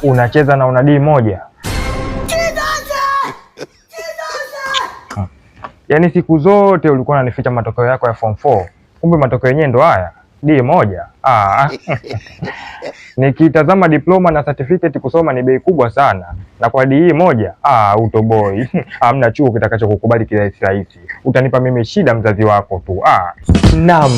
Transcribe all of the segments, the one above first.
Unacheza na una D moja. Yaani siku zote ulikuwa unanificha matokeo yako ya form 4. Kumbe matokeo yenyewe ndo haya. D moja. Nikitazama diploma na certificate kusoma ni bei kubwa sana. Na kwa D moja, utoboi. Hamna chuo kitakachokukubali kirahisi. Utanipa mimi shida mzazi wako tu. Naam,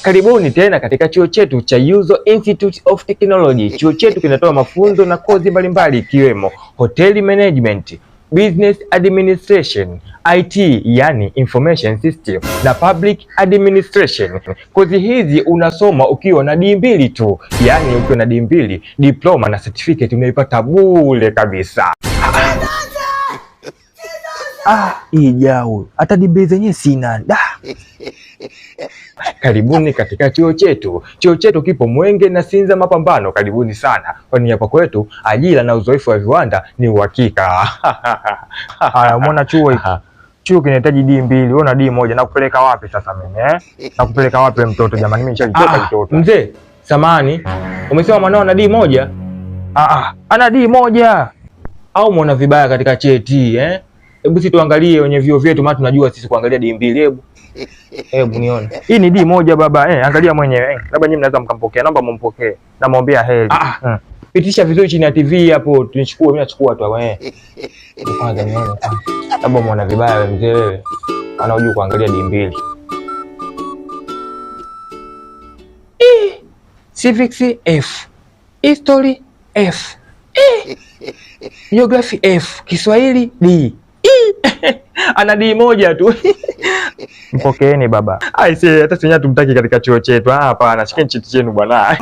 karibuni tena katika chuo chetu cha Yuzo Institute of Technology. Chuo chetu kinatoa mafunzo na kozi mbalimbali ikiwemo Hotel Management, Business Administration, IT yani Information System na Public Administration. Kozi hizi unasoma ukiwa na D2 tu, yani ukiwa na D2, diploma na certificate umeipata bure kabisa. Hii jao, hata D2 zenyewe sina. Karibuni katika chuo chetu. Chuo chetu kipo Mwenge na Sinza Mapambano. Karibuni sana, kwani hapa kwetu ajira na uzoefu wa viwanda ni uhakika. Haya, umeona chuo hiki? Chuo kinahitaji D2, wewe una D1. Nakupeleka wapi sasa mimi Nakupeleka wapi mtoto jamani? Mimi nishachoka mtoto. Mzee, samani, umesema mwanao ana D1? Ana D1. Au muona vibaya katika cheti Hebu sisi tuangalie wenye vio vyetu, maana tunajua sisi kuangalia D2. Hebu nione. Hii ni D1 baba. Angalia mwenyewe. Labda nyinyi mnaweza mkampokea. Naomba mumpokee. Namwambia heri. Pitisha vizuri chini ya TV hapo, tunachukua, mimi nachukua tu Kwanza nione. Labda muona vibaya wewe mzee wewe. Anaojua kuangalia D2. Civics F. History F. Geography F. Kiswahili D. Ana D1 tu. Mpokeeni baba. Aisee, hata sisi tumtaki katika chuo chetu. Hapana, shikeni cheti chenu bwana.